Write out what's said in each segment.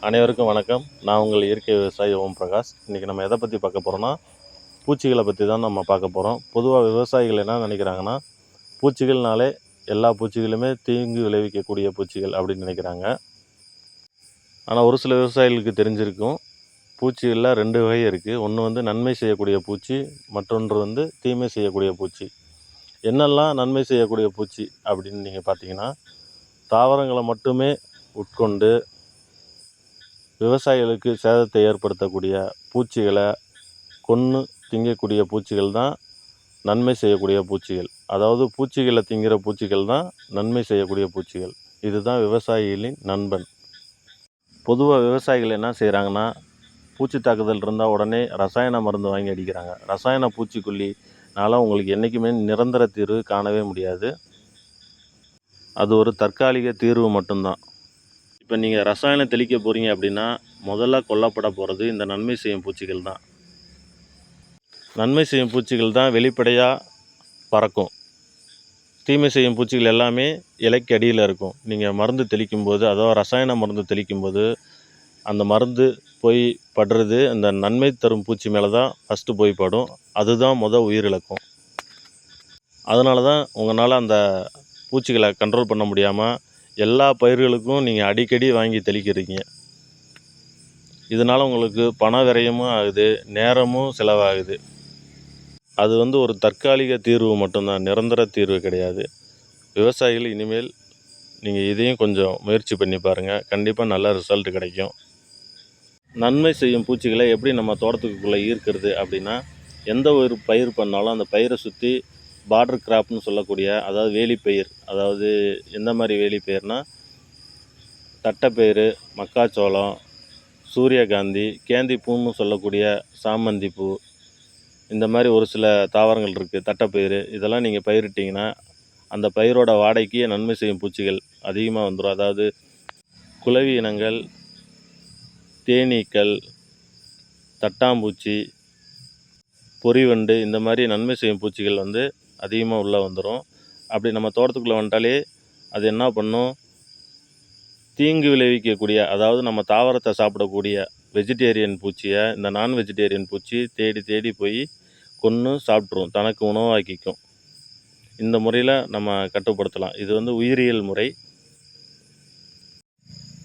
அனைவருக்கும் வணக்கம். நான் உங்கள் இயற்கை விவசாயி ஓம் பிரகாஷ். இன்றைக்கி நம்ம எதை பற்றி பார்க்க போகிறோன்னா, பூச்சிகளை பற்றி தான் நம்ம பார்க்க போகிறோம். பொதுவாக விவசாயிகள் என்ன நினைக்கிறாங்கன்னா, பூச்சிகள்னாலே எல்லா பூச்சிகளுமே தீங்கு விளைவிக்கக்கூடிய பூச்சிகள் அப்படின்னு நினைக்கிறாங்க. ஆனால் ஒரு சில விவசாயிகளுக்கு தெரிஞ்சிருக்கும், பூச்சிகளில் 2 வகை இருக்குது. ஒன்று வந்து நன்மை செய்யக்கூடிய பூச்சி, மற்றொன்று வந்து தீமை செய்யக்கூடிய பூச்சி. என்னெல்லாம் நன்மை செய்யக்கூடிய பூச்சி அப்படின்னு நீங்கள் பார்த்தீங்கன்னா, தாவரங்களை மட்டுமே உட்கொண்டு விவசாயிகளுக்கு சேதத்தை ஏற்படுத்தக்கூடிய பூச்சிகளை கொன்று திங்கக்கூடிய பூச்சிகள் தான் நன்மை செய்யக்கூடிய பூச்சிகள். அதாவது பூச்சிகளை திங்கிற பூச்சிகள் தான் நன்மை செய்யக்கூடிய பூச்சிகள். இதுதான் விவசாயிகளின் நண்பன். பொதுவாக விவசாயிகள் என்ன செய்கிறாங்கன்னா, பூச்சி தாக்குதல் இருந்தால் உடனே ரசாயன மருந்து வாங்கி அடிக்கிறாங்க. ரசாயன பூச்சிக்கொல்லினால உங்களுக்கு என்றைக்குமே நிரந்தர தீர்வு காணவே முடியாது. அது ஒரு தற்காலிக தீர்வு மட்டும்தான். இப்போ நீங்கள் ரசாயனம் தெளிக்க போகிறீங்க அப்படின்னா, முதல்ல கொல்லப்பட போகிறது இந்த நன்மை செய்யும் பூச்சிகள் தான். நன்மை செய்யும் பூச்சிகள் தான் வெளிப்படையாக பறக்கும். தீமை செய்யும் பூச்சிகள் எல்லாமே இலைக்கு அடியில் இருக்கும். நீங்கள் மருந்து தெளிக்கும்போது, அதாவது ரசாயன மருந்து தெளிக்கும்போது, அந்த மருந்து போய் படுறது அந்த நன்மை தரும் பூச்சி மேலே தான் ஃபஸ்ட்டு போய் படும். அதுதான் உயிரிழக்கும். அதனால தான் உங்களால் அந்த பூச்சிகளை கண்ட்ரோல் பண்ண முடியாமல் எல்லா பயிர்களுக்கும் நீங்கள் அடிக்கடி வாங்கி தெளிக்கிறீங்க. இதனால் உங்களுக்கு பண விரயமும் ஆகுது, நேரமும் செலவாகுது. அது வந்து ஒரு தற்காலிக தீர்வு மட்டும்தான், நிரந்தர தீர்வு கிடையாது. விவசாயிகள் இனிமேல் நீங்கள் இதையும் கொஞ்சம் முயற்சி பண்ணி பாருங்கள். கண்டிப்பாக நல்ல ரிசல்ட் கிடைக்கும். நன்மை செய்யும் பூச்சிகளை எப்படி நம்ம தோட்டத்துக்குள்ளே ஈர்க்கிறது அப்படின்னா, எந்த ஒரு பயிர் பண்ணாலும் அந்த பயிரை சுற்றி பார்டர் கிராப்னு சொல்லக்கூடிய, அதாவது வேலிப்பயிர், அதாவது எந்த மாதிரி வேலிப்பயிர்னால் தட்டைப்பயிறு, மக்காச்சோளம், சூரியகாந்தி, கேந்தி பூன்னு சொல்லக்கூடிய சாமந்தி பூ, இந்த மாதிரி ஒரு சில தாவரங்கள் இருக்குது. தட்டைப்பயிறு இதெல்லாம் நீங்கள் பயிரிட்டிங்கன்னா அந்த பயிரோட வாடைக்கு நன்மை செய்யும் பூச்சிகள் அதிகமாக வந்துடும். அதாவது குளவி இனங்கள், தேனீக்கள், தட்டாம்பூச்சி, பொறிவண்டு, இந்த மாதிரி நன்மை செய்யும் பூச்சிகள் வந்து அதிகமாக உள்ளே வந்துடும். அப்படி நம்ம தோட்டத்துக்குள்ளே வந்துட்டாலே அது என்ன பண்ணும், தீங்கு விளைவிக்கக்கூடிய, அதாவது நம்ம தாவரத்தை சாப்பிடக்கூடிய வெஜிடேரியன் பூச்சியை இந்த நான் வெஜிடேரியன் பூச்சி தேடி தேடி போய் கொன்று சாப்பிட்ரும், தனக்கு உணவாக்கிக்கும். இந்த முறையில் நம்ம கட்டுப்படுத்தலாம். இது வந்து உயிரியல் முறை.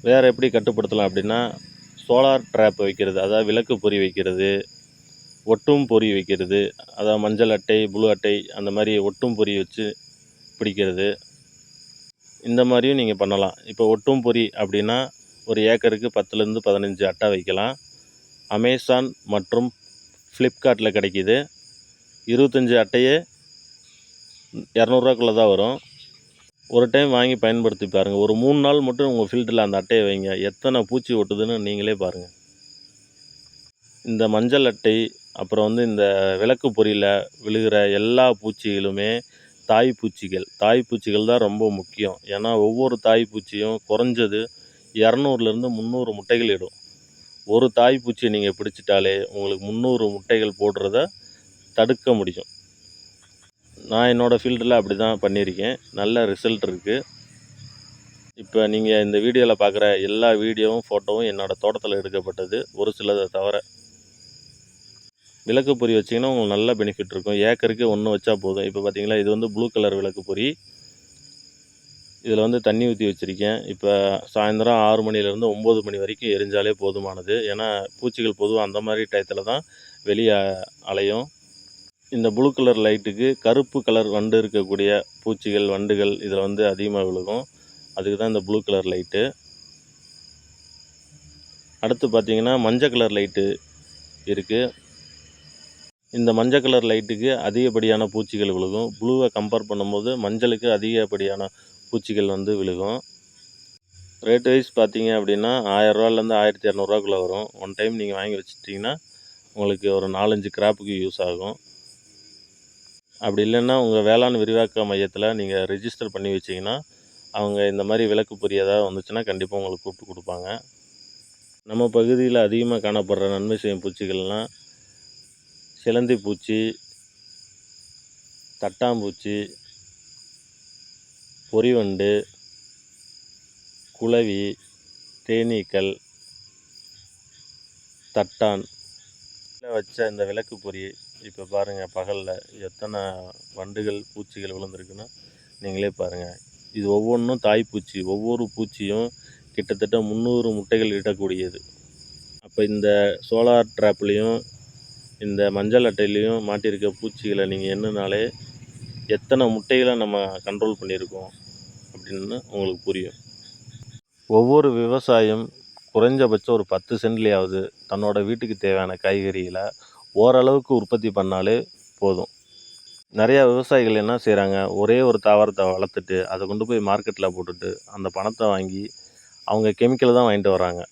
வேறு எப்படி கட்டுப்படுத்தலாம் அப்படின்னா, சோலார் ட்ராப் வைக்கிறது, அதாவது விளக்கு பொறி வைக்கிறது, ஒட்டும் பொறி வைக்கிறது, அதாவது மஞ்சள் அட்டை, ப்ளூ அட்டை, அந்த மாதிரி ஒட்டும் பொறி வச்சு பிடிக்கிறது. இந்த மாதிரியும் நீங்கள் பண்ணலாம். இப்போ ஒட்டும் பொறி அப்படின்னா ஒரு ஏக்கருக்கு 10லேருந்து 15 அட்டை வைக்கலாம். அமேசான் மற்றும் ஃப்ளிப்கார்ட்டில் கிடைக்கிது. 25 அட்டையே 200 தான் வரும். ஒரு டைம் வாங்கி பயன்படுத்தி பாருங்கள். ஒரு 3 நாள் மட்டும் உங்கள் ஃபீல்டில் அந்த அட்டையை வைங்க. எத்தனை பூச்சி ஒட்டுதுன்னு நீங்களே பாருங்கள். இந்த மஞ்சள் அட்டை, அப்புறம் வந்து இந்த விளக்கு பொறியில் விழுகிற எல்லா பூச்சிகளுமே தாய்ப்பூச்சிகள் தான் ரொம்ப முக்கியம். ஏன்னா ஒவ்வொரு தாய்ப்பூச்சியும் குறைஞ்சது 200லேருந்து 300 முட்டைகள் இடும். ஒரு தாய்ப்பூச்சியை நீங்கள் பிடிச்சிட்டாலே உங்களுக்கு 300 முட்டைகள் போடுறத தடுக்க முடியும். நான் என்னோடய ஃபீல்டில் அப்படி தான் பண்ணியிருக்கேன். நல்ல ரிசல்ட் இருக்குது. இப்போ நீங்கள் இந்த வீடியோவில் பார்க்குற எல்லா வீடியோவும் ஃபோட்டோவும் என்னோடய தோட்டத்தில் எடுக்கப்பட்டது, ஒரு சிலதை தவிர. விளக்கு பொறி வச்சிங்கன்னா உங்களுக்கு நல்ல பெனிஃபிட் இருக்கும். ஏக்கருக்கு 1 வச்சா போதும். இப்போ பார்த்தீங்களா, இது வந்து ப்ளூ கலர் விளக்கு பொறி. இதில் வந்து தண்ணி ஊற்றி வச்சுருக்கேன். இப்போ சாயந்தரம் 6 மணிலேருந்து 9 மணி வரைக்கும் எரிஞ்சாலே போதுமானது. ஏன்னா பூச்சிகள் பொதுவாக அந்த மாதிரி டயத்தில் தான் வெளியே அலையும். இந்த ப்ளூ கலர் லைட்டுக்கு கருப்பு கலர் வண்டு இருக்கக்கூடிய பூச்சிகள், வண்டுகள் இதில் வந்து அதிகமாக விழுகும். அதுக்கு தான் இந்த ப்ளூ கலர் லைட்டு. அடுத்து பார்த்திங்கன்னா மஞ்சள் கலர் லைட்டு இருக்குது. இந்த மஞ்சள் கலர் லைட்டுக்கு அதிகப்படியான பூச்சிகள் விழுகும். ப்ளூவை கம்பேர் பண்ணும்போது மஞ்சளுக்கு அதிகப்படியான பூச்சிகள் வந்து விழுகும். ரேட் வைஸ் பார்த்தீங்க அப்படின்னா 1000ரூவாலேருந்து 1200 வரும். ஒன் டைம் நீங்கள் வாங்கி வச்சுட்டிங்கன்னா உங்களுக்கு ஒரு 4-5 கிராப்புக்கு யூஸ் ஆகும். அப்படி இல்லைன்னா உங்கள் வேளாண் விரிவாக்க மையத்தில் நீங்கள் ரிஜிஸ்டர் பண்ணி வச்சிங்கன்னா அவங்க இந்த மாதிரி விளக்கு பொறி ஏதாவது வந்துச்சுன்னா கண்டிப்பாக உங்களுக்கு கூப்பிட்டு கொடுப்பாங்க. நம்ம பகுதியில் அதிகமாக காணப்படுற நன்மை செய்யும் பூச்சிகள்னால் சிலந்தி பூச்சி, தட்டாம்பூச்சி, பொறிவண்டு, குளவி, தேனீக்கள், தட்டான் வச்ச இந்த விளக்கு பொறி இப்போ பாருங்கள், பகலில் எத்தனை வண்டுகள் பூச்சிகள் விழுந்திருக்குன்னு நீங்களே பாருங்கள். இது ஒவ்வொன்றும் தாய்ப்பூச்சி. ஒவ்வொரு பூச்சியும் கிட்டத்தட்ட 300 முட்டைகள் இடக்கூடியது. அப்போ இந்த சோலார் ட்ராப்லேயும் இந்த மஞ்சள் அட்டையிலையும் மாட்டியிருக்க பூச்சிகளை நீங்கள் எண்ணினாலே எத்தனை முட்டைகளை நம்ம கண்ட்ரோல் பண்ணியிருக்கோம் அப்படின்னு உங்களுக்கு புரியும். ஒவ்வொரு விவசாயம் குறைஞ்சபட்சம் ஒரு 10 சென்ட்லேயாவது தன்னோட வீட்டுக்கு தேவையான காய்கறிகளை ஓரளவுக்கு உற்பத்தி பண்ணாலே போதும். நிறையா விவசாயிகள் என்ன செய்கிறாங்க, ஒரே ஒரு தாவரத்தை வளர்த்துட்டு அதை கொண்டு போய் மார்க்கெட்டில் போட்டுட்டு அந்த பணத்தை வாங்கி அவங்க கெமிக்கல் தான் வாங்கிட்டு வராங்க.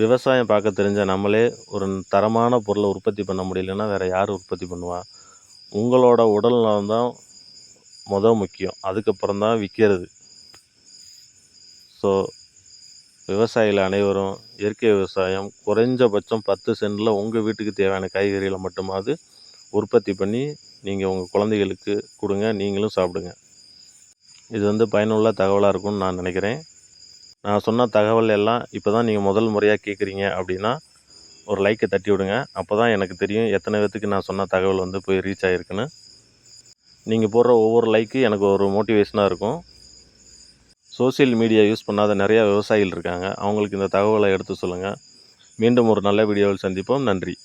விவசாயம் பார்க்க தெரிஞ்ச நம்மளே ஒரு தரமான பொருளை உற்பத்தி பண்ண முடியலன்னா வேறு யார் உற்பத்தி பண்ணுவா? உங்களோட உடல் நலம் தான் முக்கியம். அதுக்கப்புறம் தான் விற்கிறது. ஸோ விவசாயிகள் அனைவரும் இயற்கை விவசாயம் குறைஞ்சபட்சம் 10 சென்டில் உங்கள் வீட்டுக்கு தேவையான காய்கறிகளை மட்டுமாவது உற்பத்தி பண்ணி நீங்கள் உங்கள் குழந்தைகளுக்கு கொடுங்க, நீங்களும் சாப்பிடுங்க. இது பயனுள்ள தகவலாக இருக்கும்னு நான் நினைக்கிறேன். நான் சொன்ன தகவல் எல்லாம் இப்போ தான் நீங்கள் முதல் முறையாக கேட்குறீங்க அப்படின்னா ஒரு லைக்கை தட்டி விடுங்க. அப்போ தான் எனக்கு தெரியும் எத்தனை பேர்த்துக்கு நான் சொன்ன தகவல் போய் ரீச் ஆகிருக்குன்னு. நீங்கள் போடுற ஒவ்வொரு லைக்கு எனக்கு ஒரு மோட்டிவேஷனாக இருக்கும். சோசியல் மீடியா யூஸ் பண்ணாத நிறையா விவசாயிகள் இருக்காங்க. அவங்களுக்கு இந்த தகவலை எடுத்து சொல்லுங்கள். மீண்டும் ஒரு நல்ல வீடியோவில் சந்திப்போம். நன்றி.